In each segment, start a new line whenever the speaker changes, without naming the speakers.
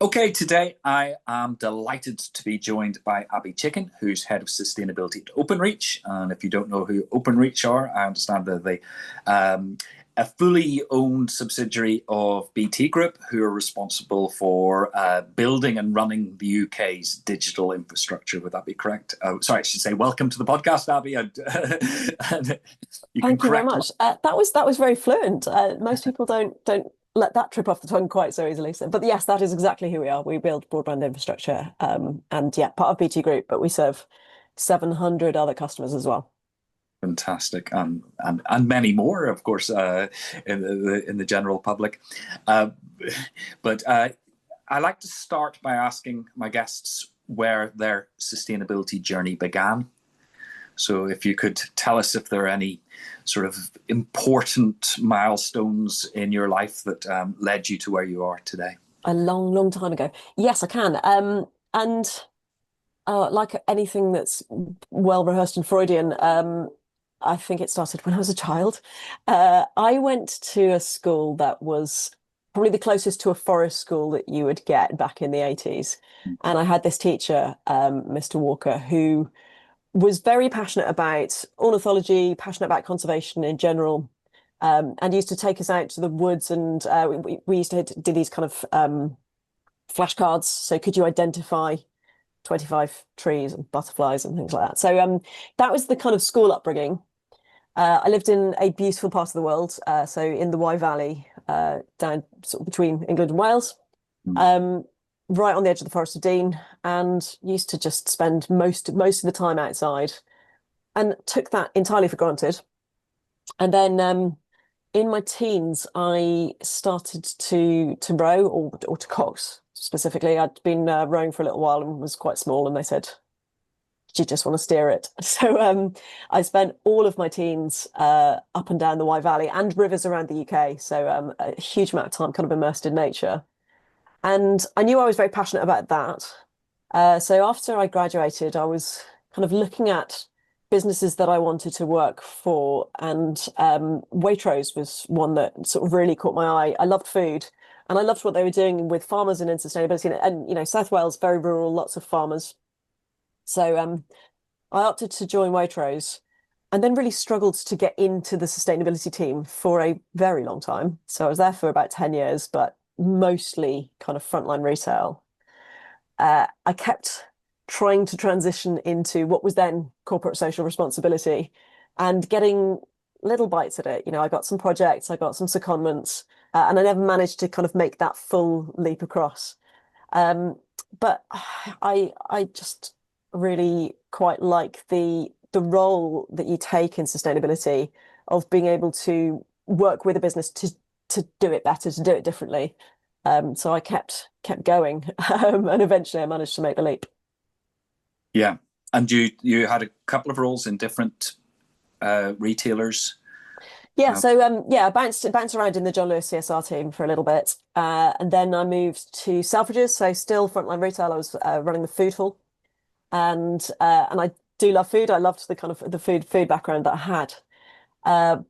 Okay, today I am delighted to be joined by Abby Chicken, who's head of sustainability at Openreach. And if you don't know who Openreach are, I understand that they a fully owned subsidiary of BT Group, who are responsible for building and running the UK's digital infrastructure. Would that be correct? Sorry, I should say welcome to the podcast, Abby. And
Thank you very much. That was very fluent. Most people don't let that trip off the tongue quite so easily. So, but yes, that is exactly who we are. We build broadband infrastructure, and yeah, part of BT Group, but we serve 700 other customers as well.
Fantastic, and many more, of course, in the general public. But I like to start by asking my guests where their sustainability journey began. So if you could tell us if there are any sort of important milestones in your life that led you to where you are today.
A long, long time ago. Yes, I can. And like anything that's well rehearsed and Freudian, I think it started when I was a child. I went to a school that was probably the closest to a forest school that you would get back in the 80s. And I had this teacher, Mr. Walker, who was very passionate about ornithology, passionate about conservation in general, and used to take us out to the woods. And we used to do these kind of flashcards. So could you identify 25 trees and butterflies and things like that? So that was the kind of school upbringing. I lived in a beautiful part of the world, so in the Wye Valley, down sort of between England and Wales, right on the edge of the Forest of Dean, and used to just spend most of the time outside, and took that entirely for granted. And then in my teens, I started to row or to cox specifically. I'd been rowing for a little while and was quite small, and they said, you just want to steer it. So I spent all of my teens up and down the Wye Valley and rivers around the UK. So a huge amount of time kind of immersed in nature. And I knew I was very passionate about that. So after I graduated, I was kind of looking at businesses that I wanted to work for. And Waitrose was one that sort of really caught my eye. I loved food and I loved what they were doing with farmers and in sustainability. And, you know, South Wales, very rural, lots of farmers. So I opted to join Waitrose and then really struggled to get into the sustainability team for a very long time. So I was there for about 10 years, but mostly kind of frontline retail. I kept trying to transition into what was then corporate social responsibility and getting little bites at it. You know, I got some projects, I got some secondments, and I never managed to kind of make that full leap across. But I just really quite like the role that you take in sustainability of being able to work with a business to do it better, to do it differently. So I kept going, and eventually I managed to make the leap.
Yeah, and you had a couple of roles in different retailers.
Yeah, so yeah, I bounced around in the John Lewis CSR team for a little bit, and then I moved to Selfridges. So still frontline retail. I was running the food hall, and I do love food. I loved the kind of the food background that I had.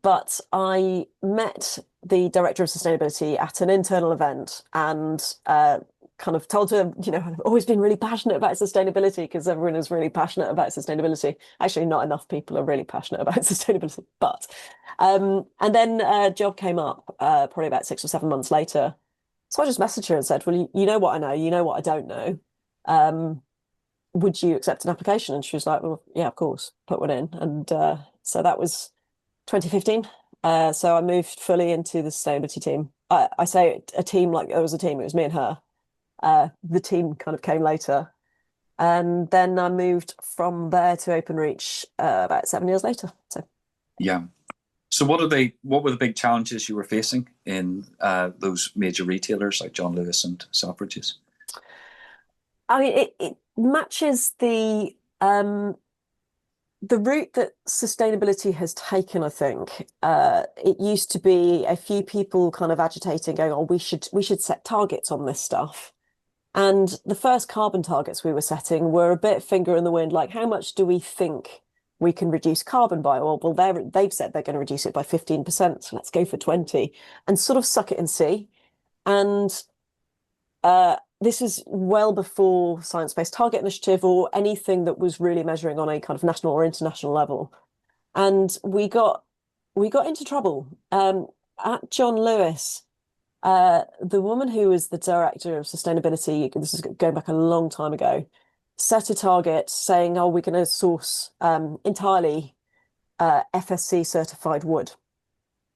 But I met the director of sustainability at an internal event and kind of told her, you know, I've always been really passionate about sustainability because everyone is really passionate about sustainability. Actually, not enough people are really passionate about sustainability, but and then a job came up probably about 6 or 7 months later. So I just messaged her and said, well, you know what I know, you know what I don't know. Would you accept an application? And she was like, well, yeah, of course, put one in. And so that was 2015. So I moved fully into the sustainability team. I say a team like there was a team, it was me and her. The team kind of came later. And then I moved from there to Openreach about 7 years later. So
Yeah. So what were the big challenges you were facing in those major retailers like John Lewis and Selfridges?
I mean, it matches the route that sustainability has taken, I think. It used to be a few people kind of agitating, going, oh, we should set targets on this stuff. And the first carbon targets we were setting were a bit finger in the wind, like how much do we think we can reduce carbon by? Well, they've said they're going to reduce it by 15%, so let's go for 20 and sort of suck it and see. And this is well before Science-Based Target Initiative or anything that was really measuring on a kind of national or international level. And we got into trouble. At John Lewis, the woman who was the director of sustainability, this is going back a long time ago, set a target saying, "Oh, we're going to source entirely FSC certified wood."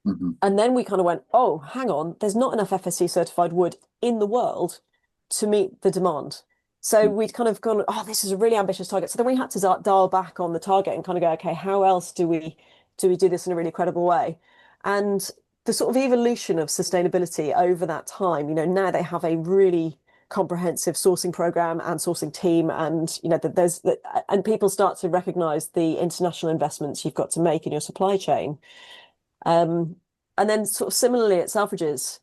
Mm-hmm.
And then we kind of went, "Oh, hang on, there's not enough FSC certified wood in the world to meet the demand." So we'd kind of gone, "Oh, this is a really ambitious target." So then we had to dial back on the target and kind of go, "Okay, how else do we do this in a really credible way?" And the sort of evolution of sustainability over that time, now they have a really comprehensive sourcing program and sourcing team, and and people start to recognize the international investments you've got to make in your supply chain. And then sort of similarly at Selfridges,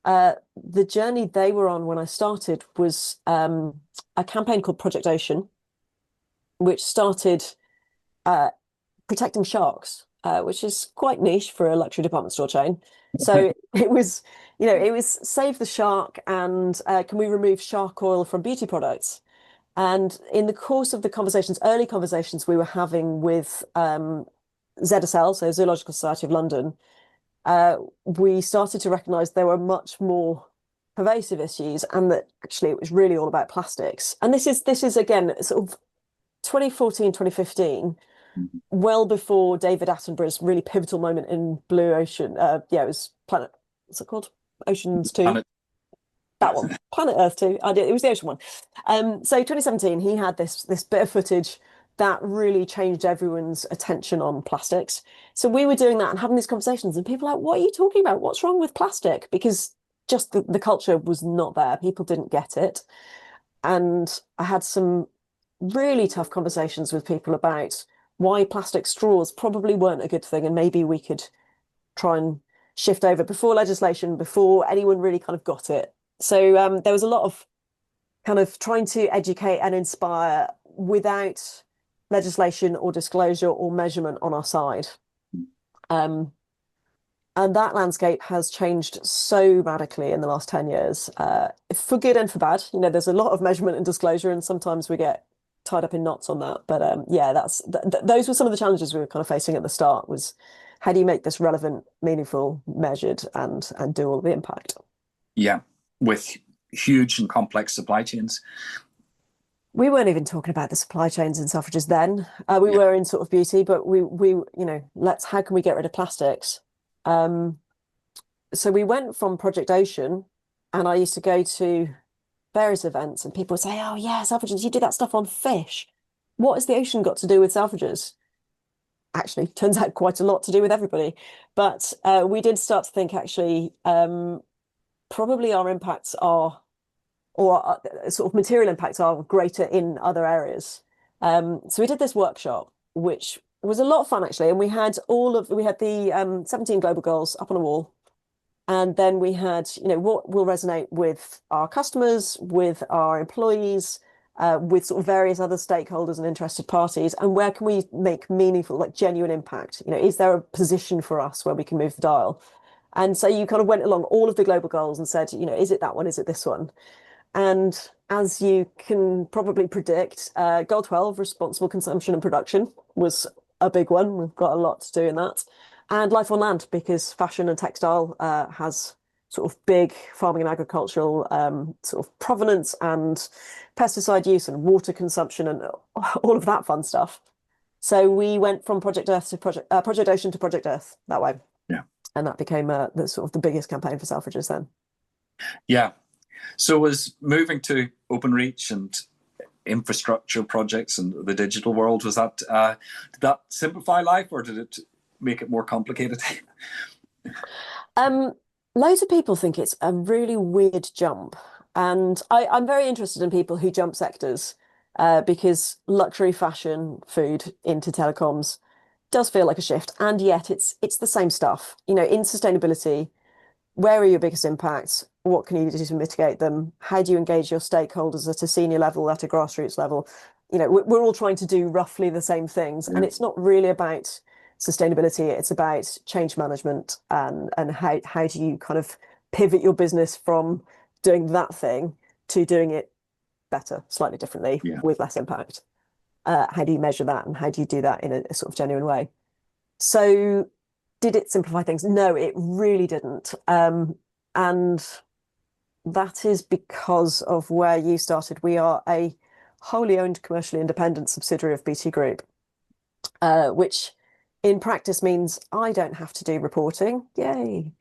the journey they were on when I started was a campaign called Project Ocean, which started protecting sharks, which is quite niche for a luxury department store chain. So it was save the shark and can we remove shark oil from beauty products? And in the course of the early conversations we were having with ZSL, so Zoological Society of London, we started to recognize there were much more pervasive issues and that actually it was really all about plastics. And this is again sort of 2014, 2015, well before David Attenborough's really pivotal moment in Blue Ocean. It was Planet, what's it called? Oceans 2.
Planet.
That one, Planet Earth 2. It was the ocean one. So 2017, he had this bit of footage that really changed everyone's attention on plastics. So we were doing that and having these conversations, and people were like, "What are you talking about? What's wrong with plastic?" Because just the culture was not there. People didn't get it. And I had some really tough conversations with people about why plastic straws probably weren't a good thing, and maybe we could try and shift over before legislation, before anyone really kind of got it. So there was a lot of kind of trying to educate and inspire without legislation or disclosure or measurement on our side. And that landscape has changed so radically in the last 10 years, for good and for bad. There's a lot of measurement and disclosure, and sometimes we get tied up in knots on that. But those were some of the challenges we were kind of facing at the start, was how do you make this relevant, meaningful, measured, and do all the impact?
Yeah, with huge and complex supply chains.
We weren't even talking about the supply chains in Selfridges then. We were in sort of beauty, but how can we get rid of plastics? So we went from Project Ocean, and I used to go to various events, and people would say, "Oh yeah, Selfridges, you do that stuff on fish. What has the ocean got to do with Selfridges?" Actually, turns out quite a lot to do with everybody. But we did start to think, actually, probably our impacts are, or sort of material impacts are greater in other areas. So we did this workshop, which was a lot of fun actually, and we had the 17 global goals up on a wall, and then we had what will resonate with our customers, with our employees, with sort of various other stakeholders and interested parties, and where can we make meaningful, like genuine impact? Is there a position for us where we can move the dial? And so you kind of went along all of the global goals and said, is it that one? Is it this one? And as you can probably predict, Goal 12, responsible consumption and production, was a big one. We've got a lot to do in that. And life on land, because fashion and textile has sort of big farming and agricultural sort of provenance and pesticide use and water consumption and all of that fun stuff. So we went from Project Ocean to Project Earth that way.
Yeah.
And that became the sort of the biggest campaign for Selfridges then.
Yeah. So was moving to Openreach and infrastructure projects and the digital world, did that simplify life, or did it make it more complicated?
Loads of people think it's a really weird jump. And I'm very interested in people who jump sectors, because luxury fashion, food into telecoms does feel like a shift. And yet it's the same stuff. In sustainability, where are your biggest impacts? What can you do to mitigate them? How do you engage your stakeholders at a senior level, at a grassroots level? We're all trying to do roughly the same things. And it's not really about sustainability. It's about change management and how do you kind of pivot your business from doing that thing to doing it better, slightly differently,
Yeah.
with less impact. How do you measure that, and how do you do that in a sort of genuine way? So did it simplify things? No, it really didn't. And that is because of where you started. We are a wholly owned, commercially independent subsidiary of BT Group, which in practice means I don't have to do reporting. Yay.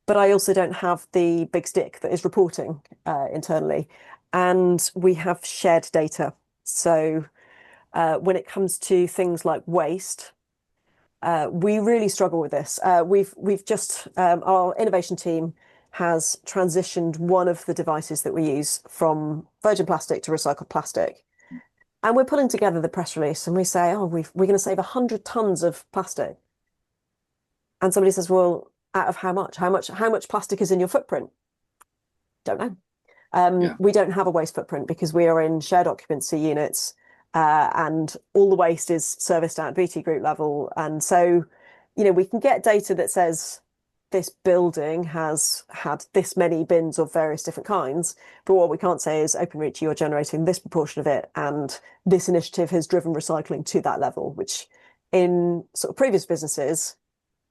But I also don't have the big stick that is reporting internally. And we have shared data. So when it comes to things like waste, we really struggle with this. We've just our innovation team has transitioned one of the devices that we use from virgin plastic to recycled plastic, and we're putting together the press release, and we say, "Oh, we're going to save 100 tons of plastic," and somebody says, "Well, out of how much? How much plastic is in your footprint?" Don't know.
Yeah.
We don't have a waste footprint because we are in shared occupancy units, and all the waste is serviced at BT Group level. And so, we can get data that says this building has had this many bins of various different kinds, but what we can't say is, Openreach, you're generating this proportion of it, and this initiative has driven recycling to that level, which in sort of previous businesses,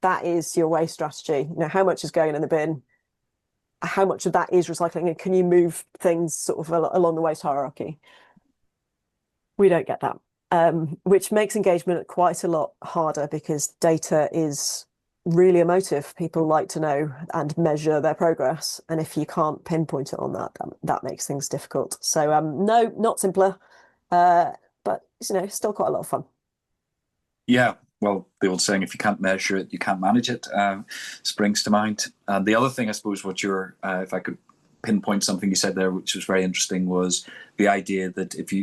that is your waste strategy. How much is going in the bin? How much of that is recycling, and can you move things sort of along the waste hierarchy? We don't get that, which makes engagement quite a lot harder because data is really emotive. People like to know and measure their progress, and if you can't pinpoint it on that makes things difficult. So no, not simpler, but still quite a lot of fun.
Yeah. Well, the old saying, if you can't measure it, you can't manage it, springs to mind. And the other thing, I suppose, if I could pinpoint something you said there, which was very interesting, was the idea that if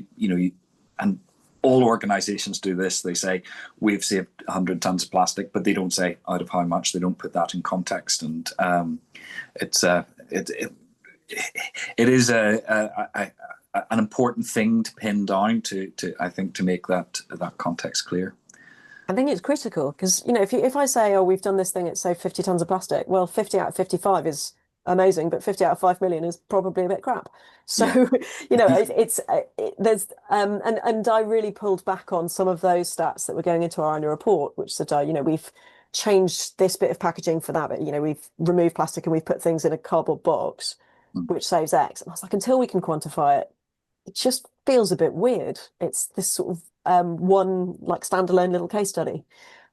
and all organizations do this, they say, we've saved 100 tons of plastic, but they don't say out of how much. They don't put that in context. And it is an important thing to pin down to I think, to make that context clear.
I think it's critical because, if I say, oh, we've done this thing, it's saved 50 tons of plastic, well, 50 out of 55 is amazing, but 50 out of 5 million is probably a bit crap. So,
Yeah.
there's, and I really pulled back on some of those stats that were going into our annual report, which said, we've changed this bit of packaging for that, but, we've removed plastic and we've put things in a cardboard box, which saves X. And I was like, until we can quantify it, it just feels a bit weird. It's this sort of one like standalone little case study.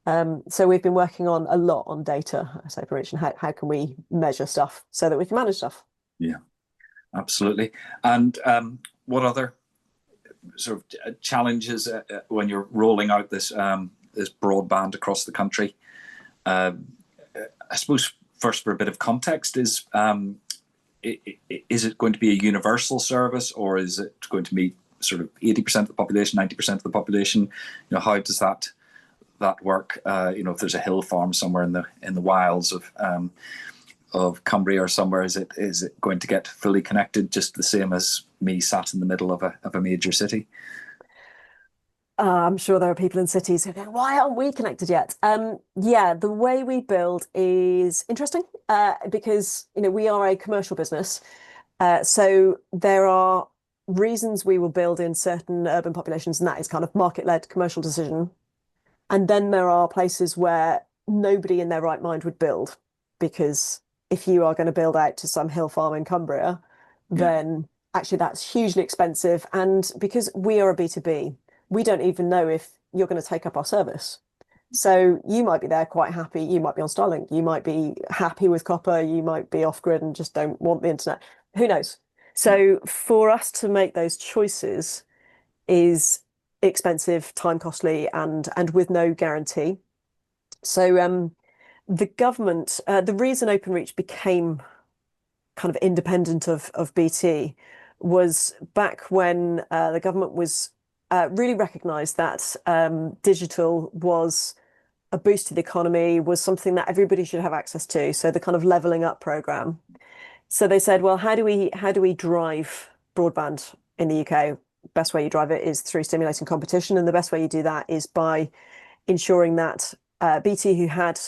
So we've been working on a lot on data at Openreach, and how can we measure stuff so that we can manage stuff.
Yeah, absolutely. And what other sort of challenges when you're rolling out this broadband across the country? I suppose first, for a bit of context, is it going to be a universal service, or is it going to be sort of 80% of the population, 90% of the population? How does that work? If there's a hill farm somewhere in the wilds of Cumbria or somewhere, is it going to get fully connected just the same as me sat in the middle of a major city?
I'm sure there are people in cities who go, why aren't we connected yet? Yeah, the way we build is interesting because we are a commercial business. So there are reasons we will build in certain urban populations, and that is kind of market-led commercial decision. And then there are places where nobody in their right mind would build, because if you are going to build out to some hill farm in Cumbria, then actually that's hugely expensive. And because we are a B2B, we don't even know if you're going to take up our service. So you might be there quite happy. You might be on Starlink. You might be happy with copper. You might be off grid and just don't want the internet. Who knows? So for us to make those choices is expensive, time costly, and with no guarantee. So the government, the reason Openreach became kind of independent of BT was back when the government was really recognised that digital was a boost to the economy, was something that everybody should have access to. So the kind of levelling up programme. So they said, well, how do we drive broadband in the UK? Best way you drive it is through stimulating competition, and the best way you do that is by ensuring that BT, who had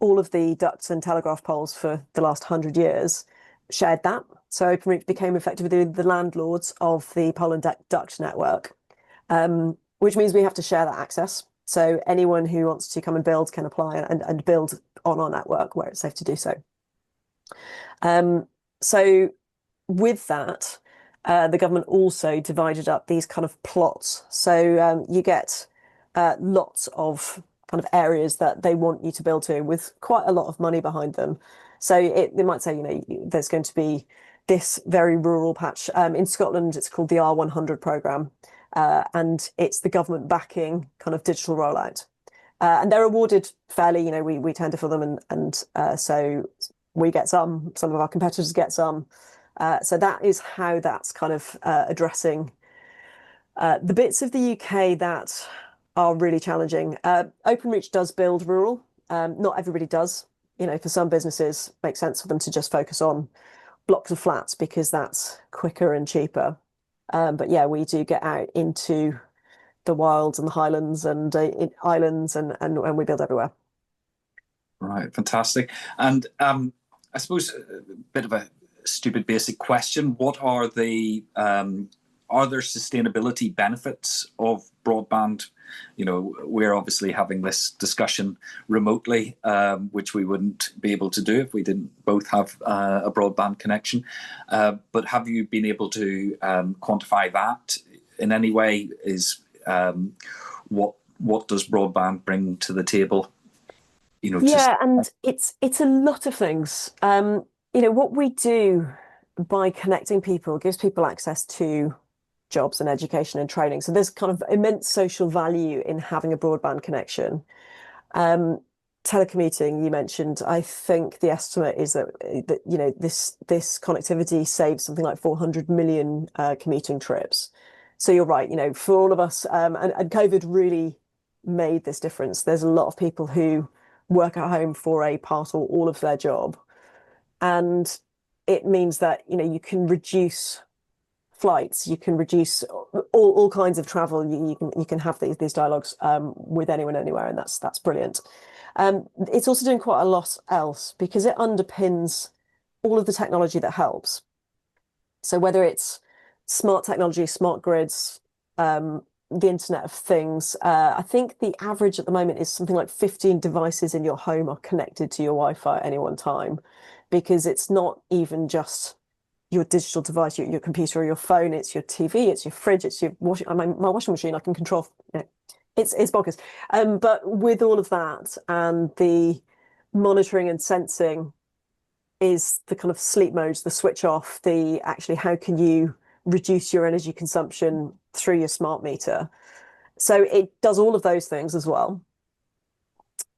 all of the ducts and telegraph poles for the last 100 years, shared that. So Openreach became effectively the landlords of the Poland duct network, which means we have to share that access. So anyone who wants to come and build can apply and build on our network where it's safe to do so. So with that, the government also divided up these kind of plots. So you get lots of kind of areas that they want you to build to with quite a lot of money behind them. So they might say, you know, there's going to be this very rural patch. In Scotland, it's called the R100 programme, and it's the government backing kind of digital rollout. And they're awarded fairly, you know, we tender for them, and so we get some of our competitors get some. So that is how that's kind of addressing the bits of the UK that are really challenging. Openreach does build rural. Not everybody does. You know, for some businesses, it makes sense for them to just focus on blocks of flats because that's quicker and cheaper. But yeah, we do get out into the wilds and the highlands and in islands, and we build everywhere.
Right, fantastic. And I suppose a bit of a stupid basic question: what are there sustainability benefits of broadband? You know, we're obviously having this discussion remotely, which we wouldn't be able to do if we didn't both have a broadband connection. But have you been able to quantify that in any way? Is what does broadband bring to the table? You know,
Yeah, and it's a lot of things. You know, what we do by connecting people gives people access to jobs and education and training. So there's kind of immense social value in having a broadband connection. Telecommuting, you mentioned, I think the estimate is that you know this connectivity saves something like 400 million commuting trips. So you're right, you know, for all of us, and COVID really made this difference. There's a lot of people who work at home for a part or all of their job, and it means that you know you can reduce flights, you can reduce all kinds of travel. You can have these dialogues with anyone anywhere, and that's brilliant. It's also doing quite a lot else because it underpins all of the technology that helps. So whether it's smart technology, smart grids, the Internet of Things, I think the average at the moment is something like 15 devices in your home are connected to your Wi-Fi at any one time, because it's not even just your digital device, your computer or your phone, it's your TV, it's your fridge, it's your washing. My washing machine, I can control. You know, it's bonkers. But with all of that and the monitoring and sensing is the kind of sleep modes, the switch off, the actually how can you reduce your energy consumption through your smart meter. So it does all of those things as well.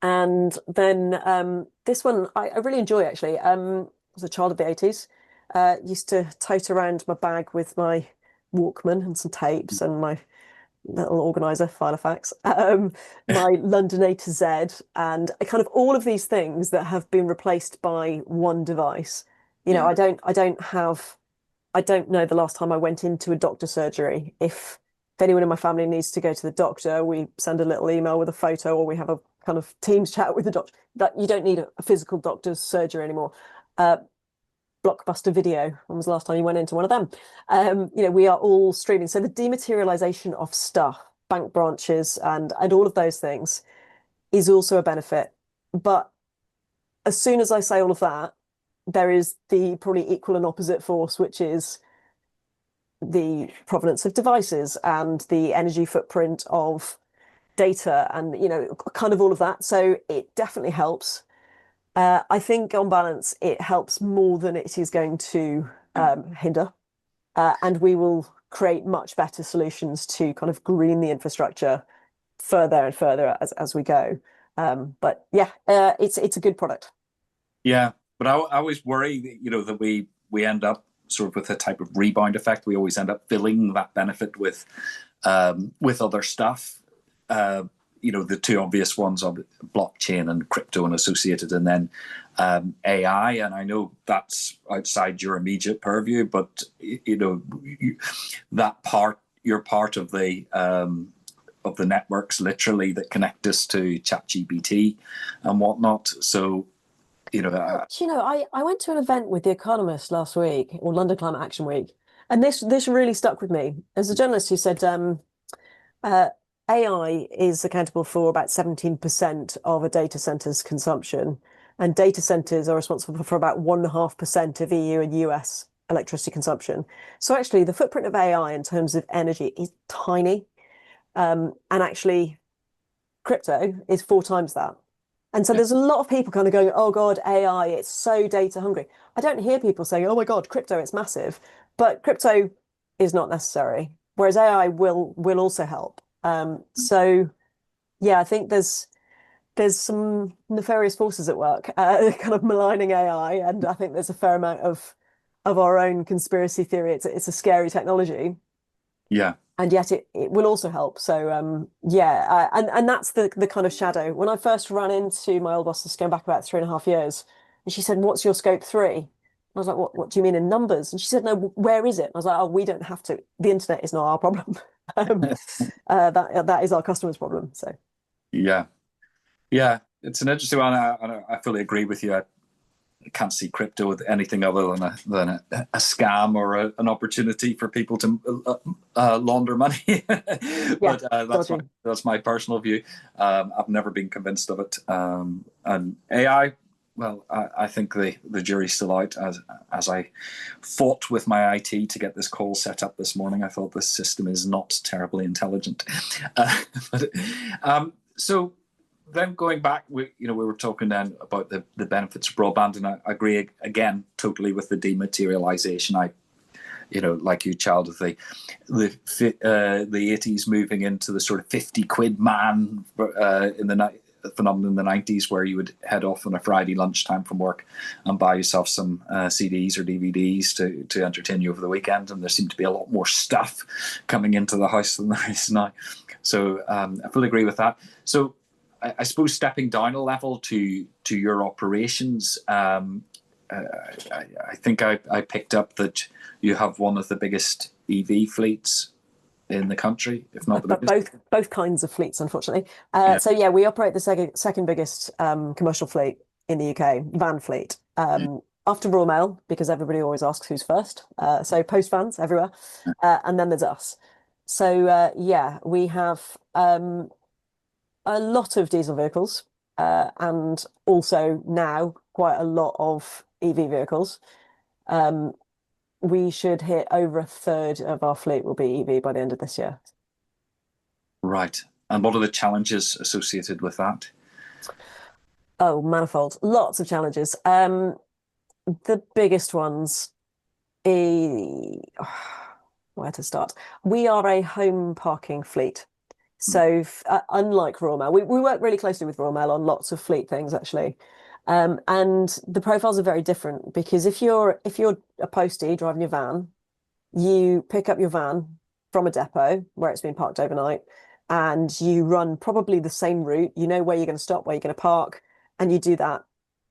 And then this one I really enjoy actually. I was a child of the 80s. Used to tote around my bag with my Walkman and some tapes and my little organizer, Filofax, my London A to Z, and kind of all of these things that have been replaced by one device. You know,
yeah,
I don't know the last time I went into a doctor's surgery. If anyone in my family needs to go to the doctor, we send a little email with a photo, or we have a kind of Teams chat with the doctor. That you don't need a physical doctor's surgery anymore. Blockbuster Video. When was the last time you went into one of them? You know, we are all streaming. So the dematerialisation of stuff, bank branches, and all of those things is also a benefit. But as soon as I say all of that, there is the probably equal and opposite force, which is the provenance of devices and the energy footprint of data, and you know, kind of all of that. So it definitely helps. I think on balance, it helps more than it is going to hinder. And we will create much better solutions to kind of green the infrastructure further and further as we go. But yeah, it's a good product.
yeah. But I always worry that, you know, that we end up sort of with a type of rebound effect. We always end up filling that benefit with other stuff. You know, the two obvious ones are blockchain and crypto and associated, and then AI. And I know that's outside your immediate purview, but you know, you're part of the networks literally that connect us to ChatGPT and whatnot. So
Well, do you know, I went to an event with The Economist last week, or London Climate Action Week, and this really stuck with me. There's a journalist who said uh, AI is accountable for about 17% of a data center's consumption, and data centers are responsible for about 1.5% of EU and US electricity consumption. So actually, the footprint of AI in terms of energy is tiny, and actually, crypto is 4 times that. And so
Yeah.
there's a lot of people kind of going, oh God, AI, it's so data hungry. I don't hear people saying, oh my God, crypto, it's massive. But crypto is not necessary, whereas AI will also help. So yeah, I think there's some nefarious forces at work, kind of maligning AI, and I think there's a fair amount of our own conspiracy theory. It's a scary technology,
Yeah.
and yet it will also help. So yeah, and that's the kind of shadow. When I first ran into my old boss, this going back about 3.5 years, and she said, "What's your scope three?" I was like, "What do you mean in numbers?" And she said, "No, where is it?" I was like, "Oh, we don't have to. The internet is not our problem. um, that is our customer's problem." So
Yeah. Yeah. It's an interesting one. I fully agree with you. I can't see crypto with anything other than a scam or an opportunity for people to launder money.
yeah,
But
dodgy.
that's my personal view. I've never been convinced of it. And AI, well, I think the jury's still out. As I fought with my IT to get this call set up this morning, I thought this system is not terribly intelligent. But, so then going back, we were talking then about the benefits of broadband, and I agree again totally with the dematerialisation. Like you, child of the 80s, moving into the sort of 50 quid man in the phenomenon in the 90s, where you would head off on a Friday lunchtime from work and buy yourself some CDs or DVDs to entertain you over the weekend, and there seemed to be a lot more stuff coming into the house than there is now. So I fully agree with that. So I suppose stepping down a level to your operations, I think I picked up that you have one of the biggest EV fleets in the country, if not the
But
biggest.
both kinds of fleets, unfortunately.
Yeah.
So yeah, we operate the second biggest commercial fleet in the UK, van fleet. After Royal Mail, because everybody always asks who's first. So post vans everywhere, and then there's us. So yeah, we have a lot of diesel vehicles, and also now quite a lot of EV vehicles. Um, we should hit over a third of our fleet will be EV by the end of this year.
Right. And what are the challenges associated with that?
Oh, manifold. Lots of challenges. The biggest ones, eh, where to start? We are a home parking fleet. So unlike Royal Mail, we work really closely with Royal Mail on lots of fleet things actually. And the profiles are very different because if you're a postie driving your van, you pick up your van from a depot where it's been parked overnight, and you run probably the same route. You know where you're going to stop, where you're going to park, and you do that,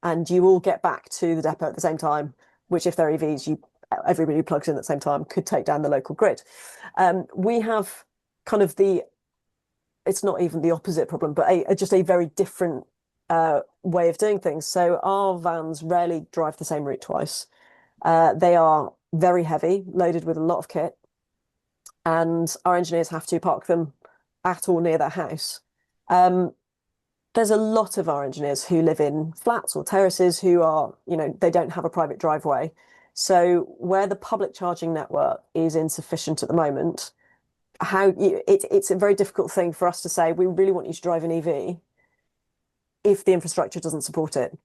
and you all get back to the depot at the same time. Which, if they're EVs, everybody plugs in at the same time could take down the local grid. We have kind of it's not even the opposite problem, but just a very different way of doing things. So our vans rarely drive the same route twice. They are very heavy, loaded with a lot of kit, and our engineers have to park them at or near their house. Um, there's a lot of our engineers who live in flats or terraces who are, they don't have a private driveway. So where the public charging network is insufficient at the moment, it's a very difficult thing for us to say, we really want you to drive an EV if the infrastructure doesn't support it.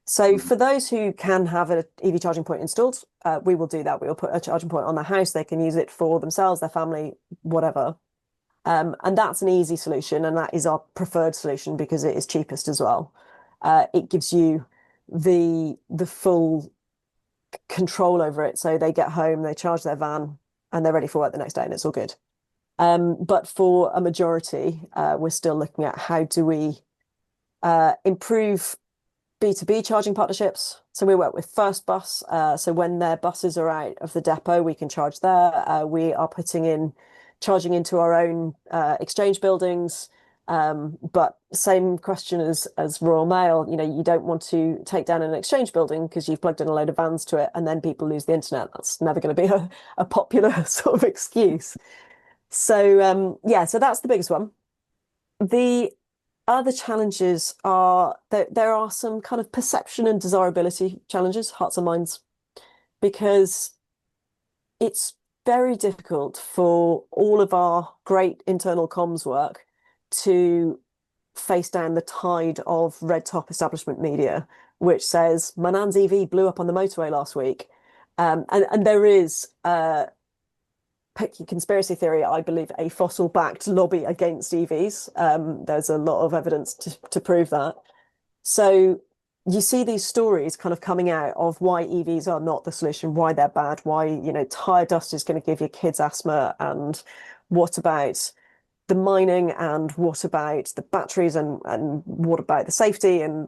So for those who can have an EV charging point installed, we will do that. We will put a charging point on their house. They can use it for themselves, their family, whatever. And that's an easy solution, and that is our preferred solution because it is cheapest as well. It gives you the full control over it. So they get home, they charge their van, and they're ready for work the next day, and it's all good. But for a majority, we're still looking at how do we improve B2B charging partnerships. So we work with First Bus. So when their buses are out of the depot, we can charge there. We are putting in charging into our own exchange buildings. But same question as Royal Mail, you don't want to take down an exchange building because you've plugged in a load of vans to it and then people lose the internet. That's never going to be a popular sort of excuse. So yeah, so that's the biggest one. The other challenges are that there are some kind of perception and desirability challenges, hearts and minds, because it's very difficult for all of our great internal comms work to face down the tide of red top establishment media, which says my nan's EV blew up on the motorway last week. And there is conspiracy theory, I believe, a fossil-backed lobby against EVs. There's a lot of evidence to prove that. So you see these stories kind of coming out of why EVs are not the solution, why they're bad, why, tire dust is going to give your kids asthma, and what about the mining, and what about the batteries, and what about the safety, and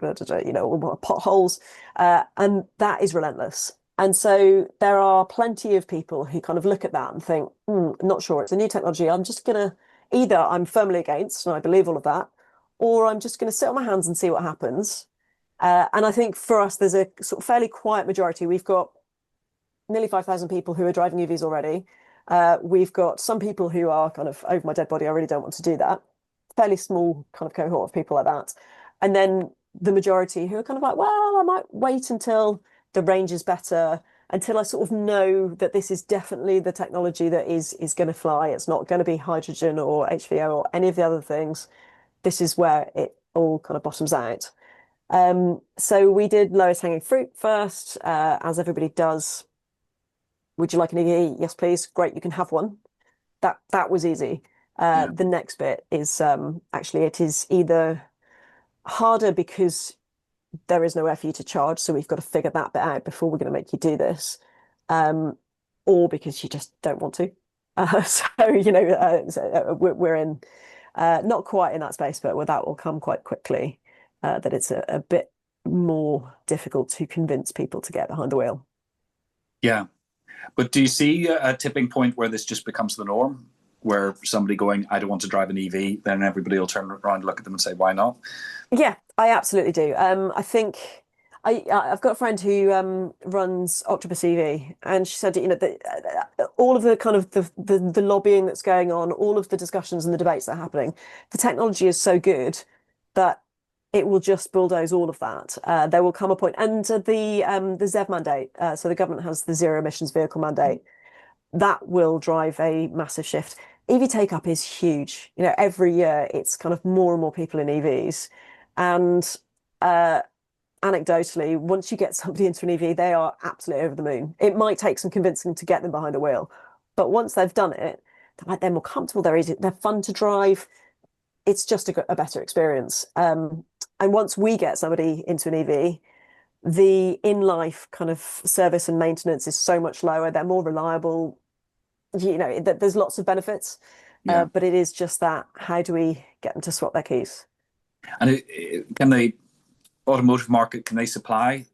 potholes, and that is relentless. And so there are plenty of people who kind of look at that and think, not sure, it's a new technology. I'm just gonna either I'm firmly against and I believe all of that, or I'm just gonna sit on my hands and see what happens. And I think for us, there's a sort of fairly quiet majority. We've got nearly 5,000 people who are driving EVs already. We've got some people who are kind of over my dead body. I really don't want to do that. Fairly small kind of cohort of people like that. And then the majority who are kind of like, well, I might wait until the range is better, until I sort of know that this is definitely the technology that is going to fly. It's not going to be hydrogen or HVO or any of the other things. This is where it all kind of bottoms out. So we did lowest hanging fruit first, as everybody does. Would you like an EV? Yes, please. Great, you can have one. That was easy.
Yeah.
The next bit is actually it is either harder because there is nowhere for you to charge, so we've got to figure that bit out before we're going to make you do this, or because you just don't want to. We're in not quite in that space, but where that will come quite quickly. That it's a bit more difficult to convince people to get behind the wheel.
Yeah. But do you see a tipping point where this just becomes the norm, where somebody going, I don't want to drive an EV, then everybody will turn around, look at them and say, why not?
Yeah, I absolutely do. I think I've got a friend who runs Octopus EV, and she said, all of the kind of the lobbying that's going on, all of the discussions and the debates that are happening, the technology is so good that it will just bulldoze all of that. There will come a point, and the ZEV mandate. So the government has the zero emissions vehicle mandate. That will drive a massive shift. EV take up is huge. Every year it's kind of more and more people in EVs. And anecdotally, once you get somebody into an EV, they are absolutely over the moon. It might take some convincing to get them behind a wheel, but once they've done it, they're more comfortable, they're easy, they're fun to drive. It's just a better experience. And once we get somebody into an EV, the in-life kind of service and maintenance is so much lower. They're more reliable. There's lots of benefits,
Yeah.
but it is just that, how do we get them to swap their keys?
And can the automotive market, can they supply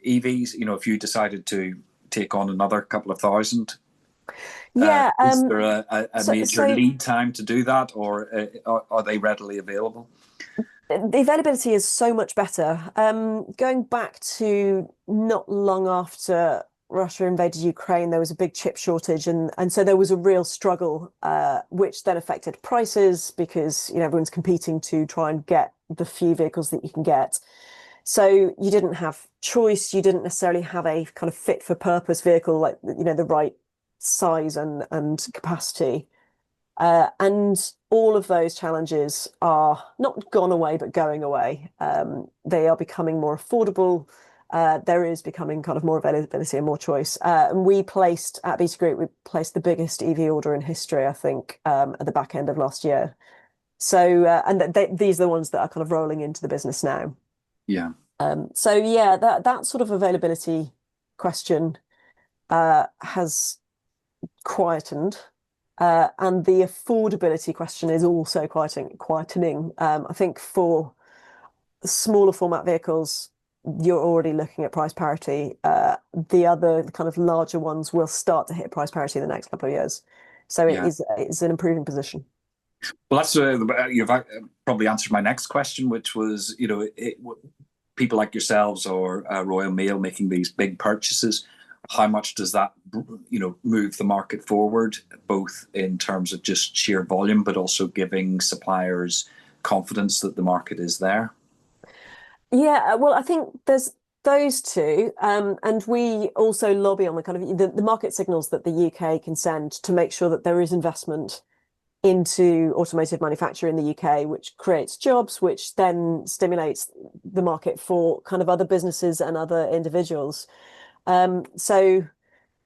EVs? If you decided to take on another couple of thousand,
Yeah.
is there a major
So
lead time to do that, or are they readily available?
the availability is so much better. Going back to not long after Russia invaded Ukraine, there was a big chip shortage, and so there was a real struggle, which then affected prices because everyone's competing to try and get the few vehicles that you can get. So you didn't have choice. You didn't necessarily have a kind of fit for purpose vehicle, like the right size and capacity. And all of those challenges are not gone away, but going away. They are becoming more affordable. There is becoming kind of more availability and more choice. And we placed at Beta Group, we placed the biggest EV order in history, I think, at the back end of last year. So, and these are the ones that are kind of rolling into the business now.
Yeah.
So yeah, that sort of availability question has quietened. And the affordability question is also quietening. I think for smaller format vehicles, you're already looking at price parity. The other kind of larger ones will start to hit price parity in the next couple of years. So
Yeah.
it's an improving position.
Well, that's you've probably answered my next question, which was, people like yourselves or Royal Mail making these big purchases. How much does that, move the market forward, both in terms of just sheer volume, but also giving suppliers confidence that the market is there?
Yeah, well, I think there's those two, and we also lobby on the kind of the market signals that the UK can send to make sure that there is investment into automotive manufacture in the UK, which creates jobs, which then stimulates the market for kind of other businesses and other individuals. So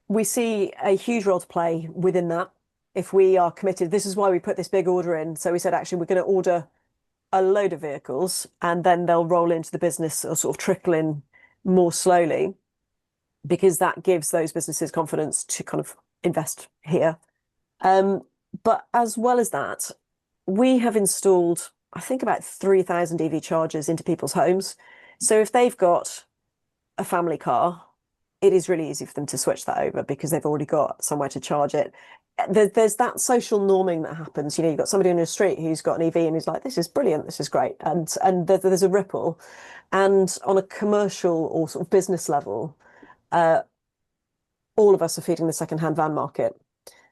we see a huge role to play within that. If we are committed, this is why we put this big order in. So we said, actually, we're going to order a load of vehicles and then they'll roll into the business or sort of trickle in more slowly, because that gives those businesses confidence to kind of invest here. But as well as that, we have installed, I think, about 3,000 EV chargers into people's homes. So if they've got a family car, it is really easy for them to switch that over because they've already got somewhere to charge it. There's that social norming that happens. You've got somebody on your street who's got an EV and who's like, "This is brilliant, this is great," and there's a ripple. And on a commercial or sort of business level, uh, all of us are feeding the second-hand van market.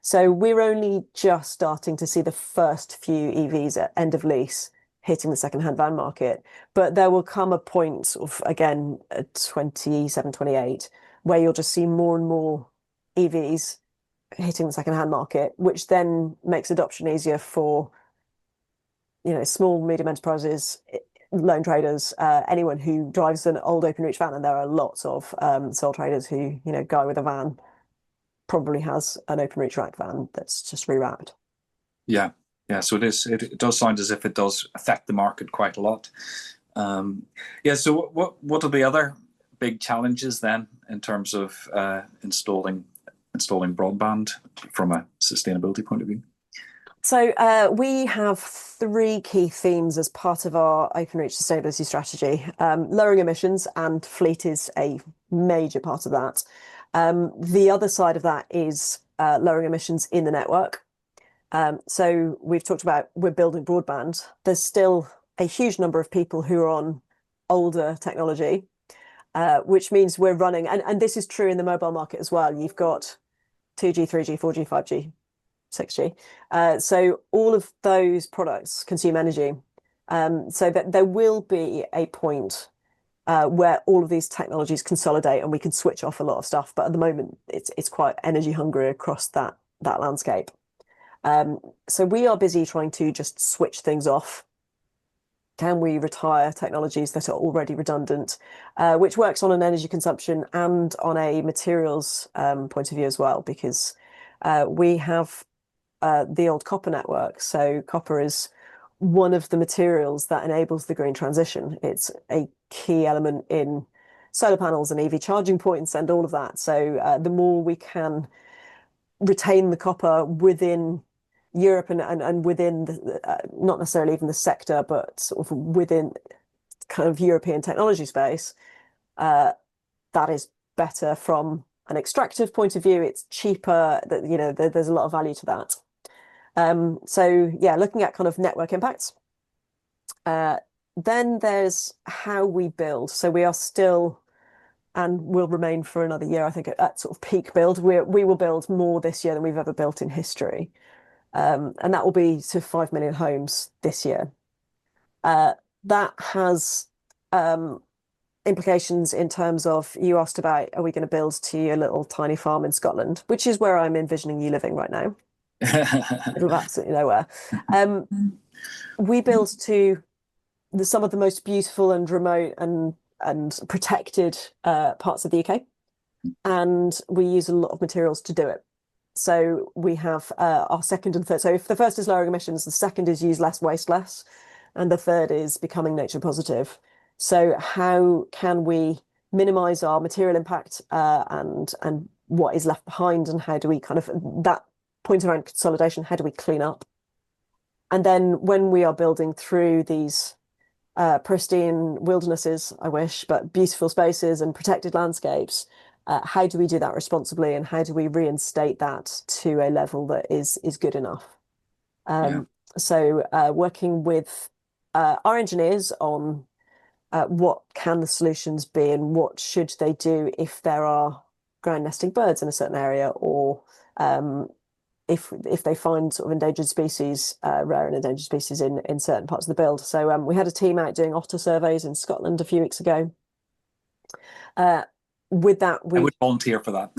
So we're only just starting to see the first few EVs at end of lease hitting the second-hand van market. But there will come a point of, again, 27, 28, where you'll just see more and more EVs hitting the second-hand market, which then makes adoption easier for, small, medium enterprises, lone traders, anyone who drives an old Openreach van. And there are lots of sole traders who, guy with a van probably has an Openreach rack van that's just rewrapped.
Yeah, yeah. So it does sound as if it does affect the market quite a lot. Yeah. So what are the other big challenges then in terms of installing broadband from a sustainability point of view?
So we have three key themes as part of our Openreach sustainability strategy. Lowering emissions, and fleet is a major part of that. The other side of that is lowering emissions in the network. So we've talked about we're building broadband. There's still a huge number of people who are on older technology, which means we're running, and this is true in the mobile market as well. You've got 2G, 3G, 4G, 5G, 6G. So all of those products consume energy. So that there will be a point where all of these technologies consolidate and we can switch off a lot of stuff. But at the moment, it's quite energy hungry across that landscape. So we are busy trying to just switch things off. Can we retire technologies that are already redundant, which works on an energy consumption and on a materials point of view as well, because we have the old copper network. So copper is one of the materials that enables the green transition. It's a key element in solar panels and EV charging points and all of that. So the more we can retain the copper within Europe and within not necessarily even the sector, but sort of within kind of European technology space, that is better from an extractive point of view. It's cheaper. There's a lot of value to that. So yeah, looking at kind of network impacts. Then there's how we build. So we are still, and will remain for another year, I think, at sort of peak build. We will build more this year than we've ever built in history. And that will be to 5 million homes this year. That has implications in terms of, you asked about, are we going to build to your little tiny farm in Scotland, which is where I'm envisioning you living right now. Middle of absolutely nowhere. We build to some of the most beautiful and remote and protected parts of the UK, and we use a lot of materials to do it. So we have our second and third. So if the first is lowering emissions, the second is use less, waste less, and the third is becoming nature positive. So how can we minimize our material impact and what is left behind, and how do we kind of, that point around consolidation, how do we clean up? And then when we are building through these pristine wildernesses, I wish, but beautiful spaces and protected landscapes, how do we do that responsibly, and how do we reinstate that to a level that is good enough? So working with our engineers on what can the solutions be and what should they do if there are ground nesting birds in a certain area, or if they find sort of endangered species, rare and endangered species in certain parts of the build. So we had a team out doing otter surveys in Scotland a few weeks ago. With that,
I would volunteer for that.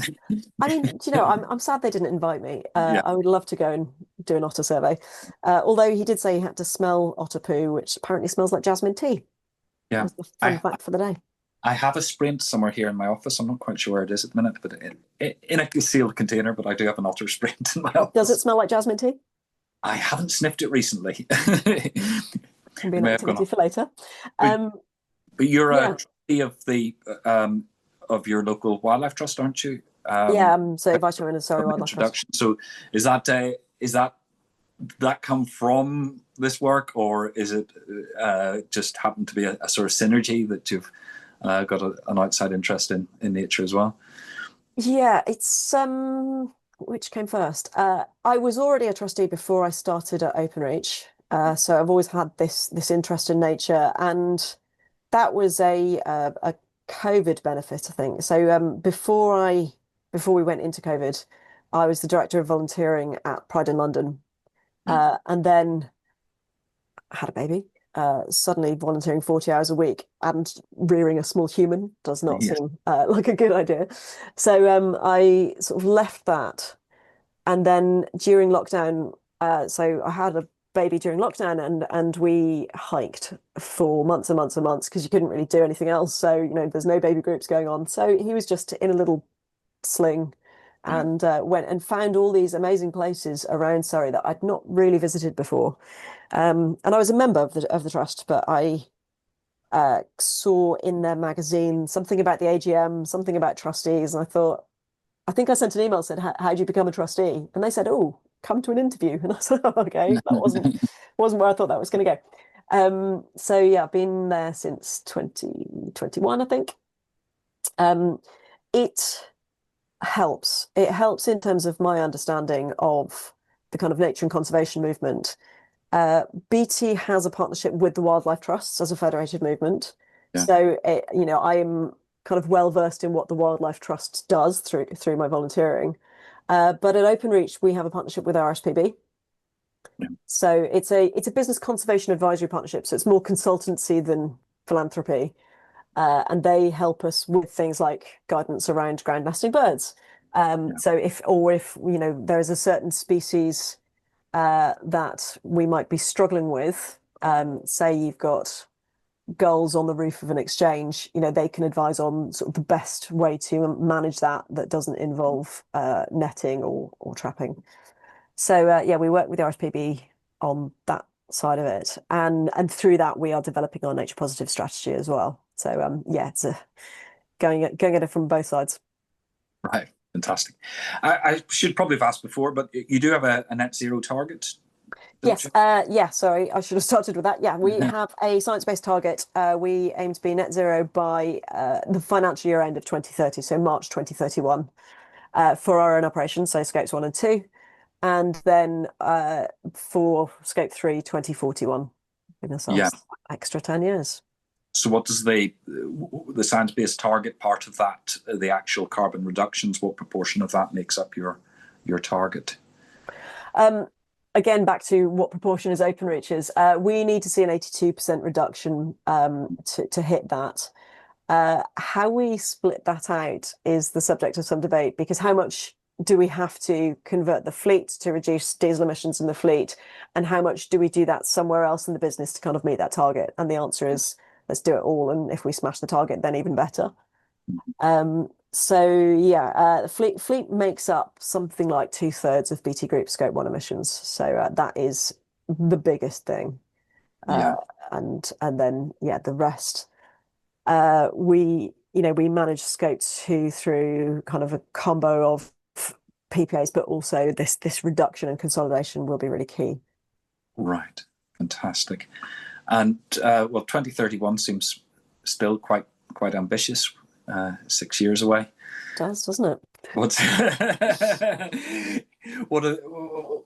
I mean, do you know, I'm sad they didn't invite me.
Yeah,
I would love to go and do an otter survey. Although he did say he had to smell otter poo, which apparently smells like jasmine tea. That
yeah.
was the fun fact for the day.
I have a Sprint somewhere here in my office. I'm not quite sure where it is at the minute, but in a sealed container. But I do have an Otter Sprint in my
Does it
office.
smell like jasmine tea?
I haven't sniffed it recently.
Can be
It
an
may have gone
activity
off.
for later.
But,
Um,
but you're a
yeah,
trustee of your local wildlife trust, aren't you?
yeah. So Vice Chairman of Surrey
From
Wildlife Trust.
introduction. So is that come from this work, or is it just happened to be a sort of synergy that you've got an outside interest in nature as well?
Yeah, it's which came first? I was already a trustee before I started at Openreach. So I've always had this interest in nature, and that was a COVID benefit, I think. So before we went into COVID, I was the director of volunteering at Pride in London,
Yeah,
and then had a baby. Suddenly volunteering 40 hours a week and rearing a small human does not
yes,
seem like a good idea. So I sort of left that. And then during lockdown, so I had a baby during lockdown, and we hiked for months and months and months because you couldn't really do anything else. So, there's no baby groups going on. So he was just in a little sling
yeah,
and went and found all these amazing places around Surrey that I'd not really visited before. And I was a member of the trust, but I saw in their magazine something about the AGM, something about trustees, and I thought, I think I sent an email that said, how do you become a trustee? And they said, oh, come to an interview. And I said, oh, okay, that wasn't where I thought that was going to go. So yeah, I've been there since 2021, I think. Um, it helps. It helps in terms of my understanding of the kind of nature and conservation movement. BT has a partnership with the Wildlife Trusts as a federated movement.
yeah,
So, I'm kind of well versed in what the Wildlife Trust does through my volunteering. But at Openreach, we have a partnership with RSPB.
yeah,
So it's a business conservation advisory partnership. So it's more consultancy than philanthropy. And they help us with things like guidance around ground nesting birds.
yeah,
So if there is a certain species that we might be struggling with, say you've got gulls on the roof of an exchange, they can advise on sort of the best way to manage that doesn't involve netting or trapping. So yeah, we work with the RSPB on that side of it, and through that we are developing our nature positive strategy as well. So yeah, it's going at it from both sides.
right. Fantastic. I should probably have asked before, but you do have a net zero target, don't
Yes,
you?
yeah, sorry, I should have started with that. Yeah, we have a science-based target. We aim to be net zero by the financial year end of 2030, so March 2031, for our own operations, so scopes 1 and 2, and then for scope 3, 2041, in
Yeah.
ourselves extra 10 years.
So what does the science-based target part of that, the actual carbon reductions, what proportion of that makes up your target?
Again, back to what proportion is Openreach is. We need to see an 82% reduction to hit that. How we split that out is the subject of some debate, because how much do we have to convert the fleet to reduce diesel emissions in the fleet, and how much do we do that somewhere else in the business to kind of meet that target? And the answer is, let's do it all, and if we smash the target, then even better. So yeah, the fleet makes up something like 2/3 of BT Group Scope 1 emissions. So that is the biggest thing. Uh,
Yeah.
and then yeah, the rest. We manage Scope 2 through kind of a combo of PPAs, but also this reduction and consolidation will be really key.
Right. Fantastic. And well, 2031 seems still quite ambitious. 6 years away.
Doesn't it?
What's what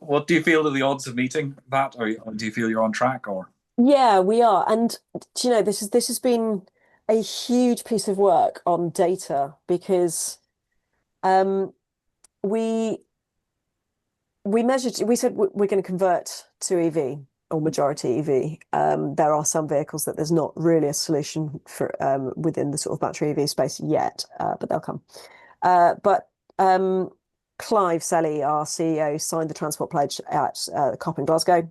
What do you feel are the odds of meeting that, or do you feel you're on track? Or
Yeah, we are. And do you know, this has been a huge piece of work on data because um we we said we're going to convert to EV or majority EV. There are some vehicles that there's not really a solution for within the sort of battery EV space yet, but they'll come. But Clive Selly, our CEO, signed the transport pledge at COP in Glasgow.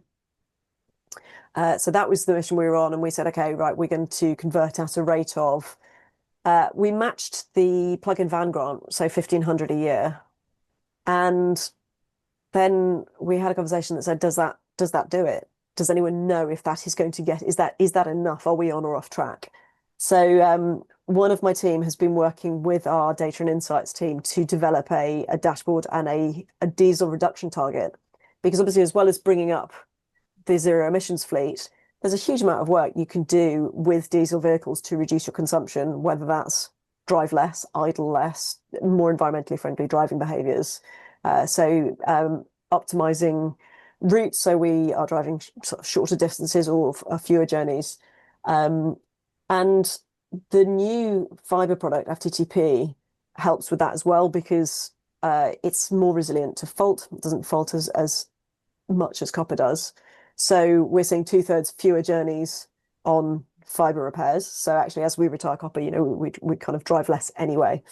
So that was the mission we were on, and we said, okay, right, we're going to convert at a rate of. We matched the plug-in van grant, so 1,500 a year, and then we had a conversation that said, does that do it? Does anyone know if that is going to get is that enough? Are we on or off track? So one of my team has been working with our data and insights team to develop a dashboard and a diesel reduction target, because obviously, as well as bringing up the zero emissions fleet, there's a huge amount of work you can do with diesel vehicles to reduce your consumption, whether that's drive less, idle less, more environmentally friendly driving behaviors. So optimizing routes, so we are driving sort of shorter distances or fewer journeys. And the new fiber product, FTTP, helps with that as well because it's more resilient to fault. It doesn't fault as much as copper does. So we're seeing 2/3 fewer journeys on fiber repairs. So actually, as we retire copper, we kind of drive less anyway.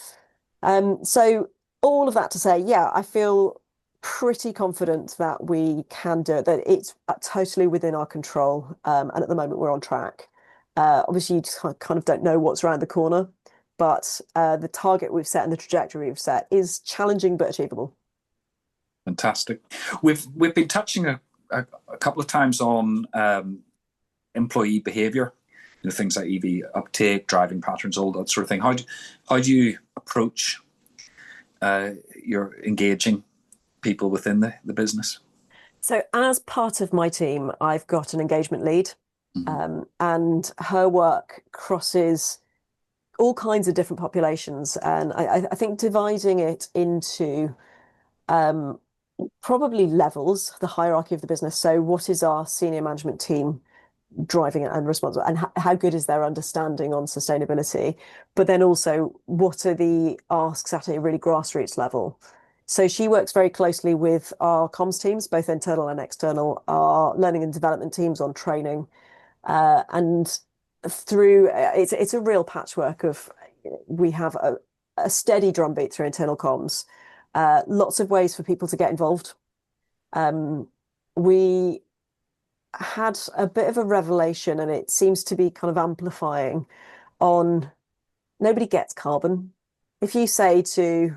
So all of that to say, yeah, I feel pretty confident that we can do it, that it's totally within our control. And at the moment, we're on track. Obviously, you just kind of don't know what's around the corner, but the target we've set and the trajectory we've set is challenging but achievable.
fantastic. We've been touching a couple of times on employee behaviour, things like EV uptake, driving patterns, all that sort of thing. How do you approach your engaging people within the business?
So as part of my team, I've got an engagement lead,
Mm-hmm.
and her work crosses all kinds of different populations. And I think dividing it into um, probably levels, the hierarchy of the business. So what is our senior management team driving and responsible, and how good is their understanding on sustainability? But then also, what are the asks at a really grassroots level? So she works very closely with our comms teams, both internal and external, our learning and development teams on training, and through it's a real patchwork of we have a steady drumbeat through internal comms, lots of ways for people to get involved. We had a bit of a revelation, and it seems to be kind of amplifying on nobody gets carbon. If you say to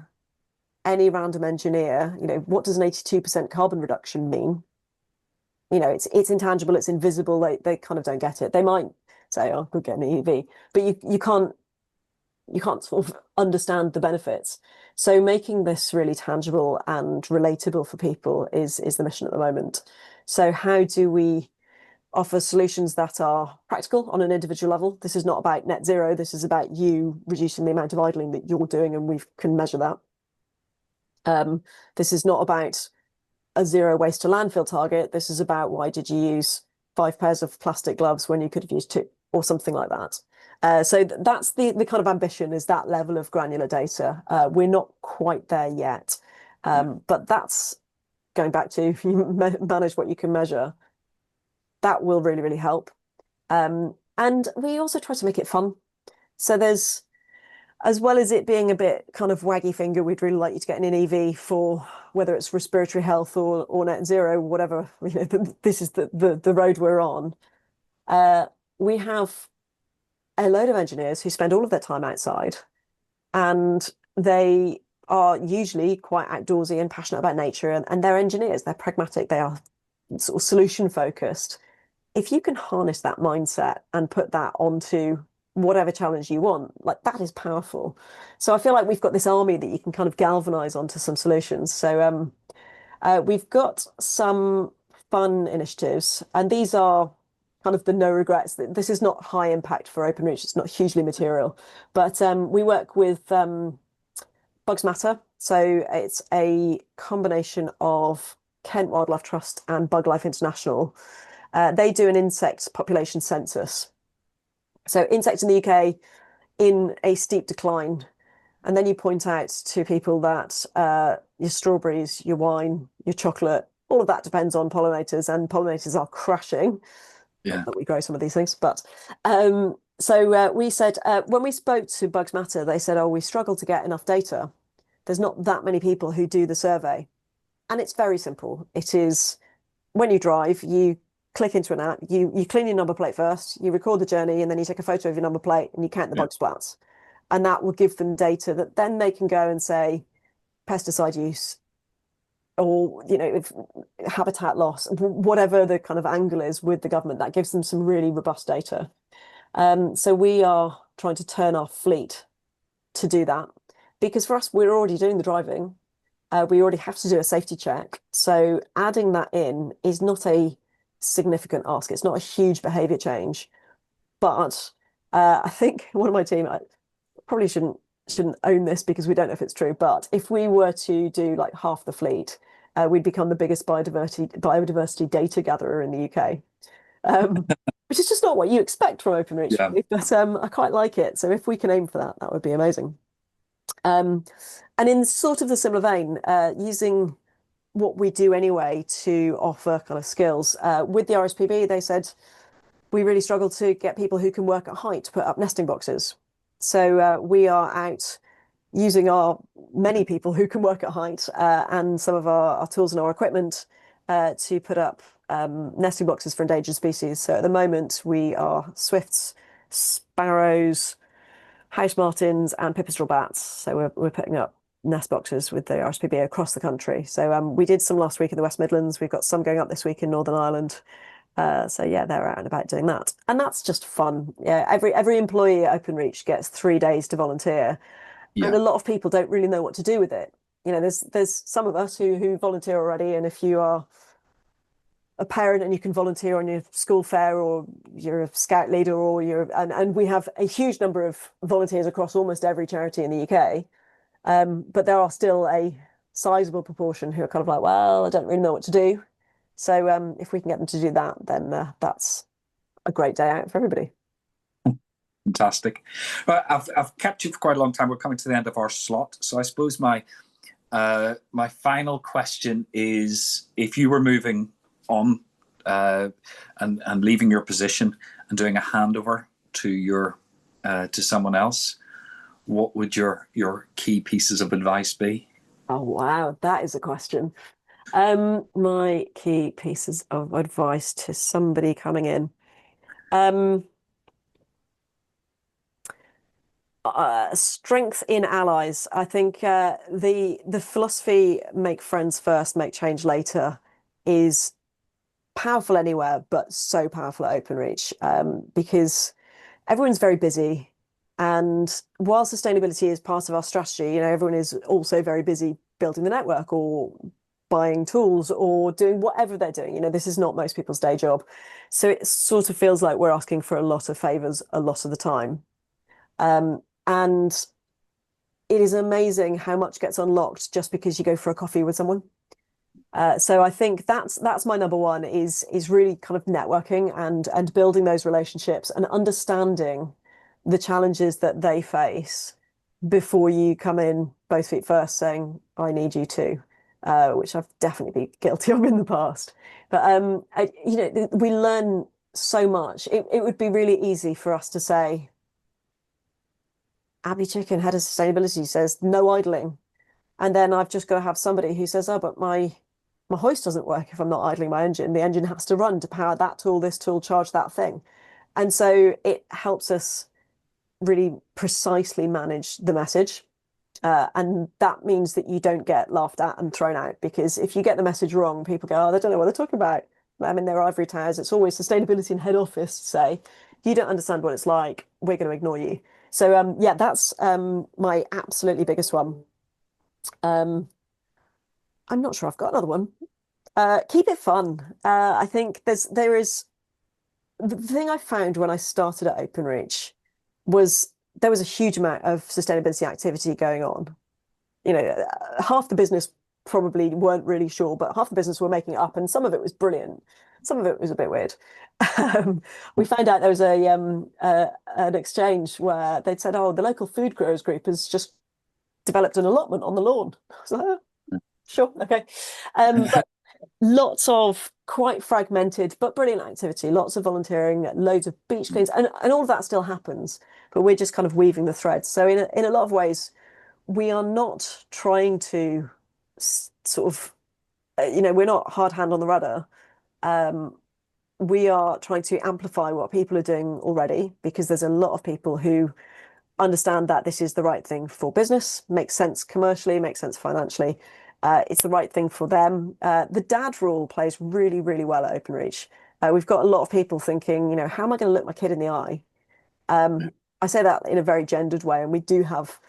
any random engineer, what does an 82% carbon reduction mean? It's intangible, it's invisible. They kind of don't get it. They might say, "Oh, we'll get an EV," but you can't sort of understand the benefits. So making this really tangible and relatable for people is the mission at the moment. So how do we offer solutions that are practical on an individual level? This is not about net zero. This is about you reducing the amount of idling that you're doing, and we can measure that. This is not about a zero waste to landfill target. This is about why did you use 5 pairs of plastic gloves when you could have used 2, or something like that. So that's the kind of ambition, is that level of granular data. We're not quite there yet, but that's going back to you manage what you can measure. That will really, really help. And we also try to make it fun. So there's, as well as it being a bit kind of waggy finger, we'd really like you to get in an EV for whether it's respiratory health or net zero, whatever, this is the road we're on. We have a load of engineers who spend all of their time outside, and they are usually quite outdoorsy and passionate about nature, and they're engineers, they're pragmatic, they are sort of solution focused. If you can harness that mindset and put that onto whatever challenge you want, like, that is powerful. So I feel like we've got this army that you can kind of galvanize onto some solutions. So we've got some fun initiatives, and these are kind of the no regrets. This is not high impact for Openreach. It's not hugely material, but we work with Bugs Matter. So it's a combination of Kent Wildlife Trust and BugLife International, they do an insect population census. So insects in the UK in a steep decline. And then you point out to people that your strawberries, your wine, your chocolate, all of that depends on pollinators, and pollinators are crashing. Not
Yeah.
that we grow some of these things, but we said when we spoke to Bugs Matter, they said, "Oh, we struggle to get enough data. There's not that many people who do the survey." And it's very simple. It is when you drive, you click into an app, you clean your number plate first, you record the journey, and then you take a photo of your number plate and you count the
Yeah.
bug splats. And that will give them data that then they can go and say pesticide use or, if habitat loss, whatever the kind of angle is with the government, that gives them some really robust data. So we are trying to turn our fleet to do that because for us, we're already doing the driving. We already have to do a safety check. So adding that in is not a significant ask. It's not a huge behavior change. But I think one of my team, I probably shouldn't own this because we don't know if it's true, but if we were to do like half the fleet, we'd become the biggest biodiversity data gatherer in the UK. Which is just not what you expect from Openreach,
Yeah.
really, but I quite like it. So if we can aim for that, that would be amazing. Um, and in sort of the similar vein, using what we do anyway to offer kind of skills, with the RSPB, they said we really struggle to get people who can work at height to put up nesting boxes. So we are out using our many people who can work at height and some of our tools and our equipment to put up nesting boxes for endangered species. So at the moment, we are swifts, sparrows, house martins, and pipistrelle bats. So we're putting up nest boxes with the RSPB across the country. So we did some last week in the West Midlands. We've got some going up this week in Northern Ireland. So yeah, they're out and about doing that, and that's just fun. Yeah, every employee at Openreach gets 3 days to volunteer, and
Yeah.
a lot of people don't really know what to do with it. There's some of us who volunteer already, and if you are a parent and you can volunteer on your school fair, or you're a scout leader, or and we have a huge number of volunteers across almost every charity in the UK. But there are still a sizable proportion who are kind of like, well, I don't really know what to do. So if we can get them to do that, then that's a great day out for everybody.
Fantastic. Well, I've kept you for quite a long time. We're coming to the end of our slot, so I suppose my final question is: if you were moving on and leaving your position and doing a handover to someone else, what would your key pieces of advice be?
Oh, wow, that is a question. My key pieces of advice to somebody coming in. Strength in allies. I think the philosophy "make friends first, make change later" is powerful anywhere, but so powerful at Openreach because everyone's very busy. And while sustainability is part of our strategy, everyone is also very busy building the network or buying tools or doing whatever they're doing. This is not most people's day job. So it sort of feels like we're asking for a lot of favors a lot of the time. And it is amazing how much gets unlocked just because you go for a coffee with someone. So I think that's my number one is really kind of networking and building those relationships and understanding the challenges that they face before you come in both feet first saying, I need you too, which I've definitely been guilty of in the past. But we learn so much. It would be really easy for us to say, Abby Chicken, head of sustainability, says no idling. And then I've just got to have somebody who says, oh, but my hoist doesn't work if I'm not idling my engine. The engine has to run to power that tool, this tool, charge that thing. And so it helps us really precisely manage the message. And that means that you don't get laughed at and thrown out, because if you get the message wrong, people go, oh, they don't know what they're talking about. I'm in their ivory towers. It's always sustainability in head office say, you don't understand what it's like. We're going to ignore you. So yeah, that's my absolutely biggest one. I'm not sure I've got another one. Keep it fun. I think there is the thing I found when I started at Openreach was there was a huge amount of sustainability activity going on. Half the business probably weren't really sure, but half the business were making it up, and some of it was brilliant. Some of it was a bit weird. We found out there was an exchange where they'd said, "Oh, the local food growers group has just developed an allotment on the lawn." So, sure, okay. But lots of quite fragmented but brilliant activity, lots of volunteering, loads of beach cleans, and all of that still happens, but we're just kind of weaving the threads. So in a lot of ways, we are not trying to sort of, we're not hard hand on the rudder. We are trying to amplify what people are doing already, because there's a lot of people who understand that this is the right thing for business, makes sense commercially, makes sense financially. It's the right thing for them. The dad rule plays really, really well at Openreach. We've got a lot of people thinking, how am I going to look my kid in the eye? I say that in a very gendered way, and we do have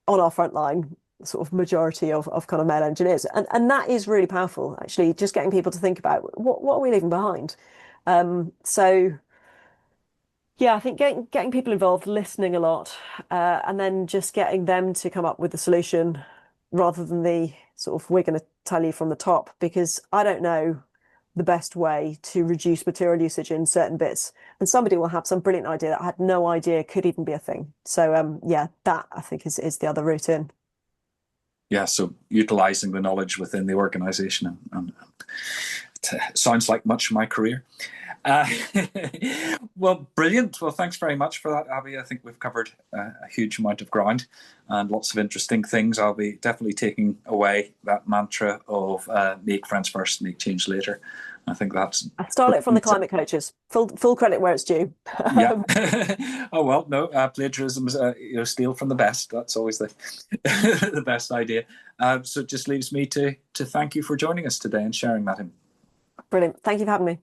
on our front line sort of majority of kind of male engineers, and that is really powerful, actually, just getting people to think about what are we leaving behind. So yeah, I think getting people involved, listening a lot, and then just getting them to come up with the solution rather than the sort of, we're going to tell you from the top, because I don't know the best way to reduce material usage in certain bits. And somebody will have some brilliant idea that I had no idea could even be a thing. So yeah, that I think is the other route in.
Yeah, so utilizing the knowledge within the organization, and it sounds like much of my career. Well, brilliant. Well, thanks very much for that, Abby. I think we've covered a huge amount of ground and lots of interesting things. I'll be definitely taking away that mantra of make friends first, make change later. I think that's...
I stole it from the climate coaches. Full credit where it's due.
Yeah. Oh, well, no, plagiarism is, steal from the best. That's always the the best idea. So it just leaves me to thank you for joining us today and sharing that.
Brilliant. Thank you for having me.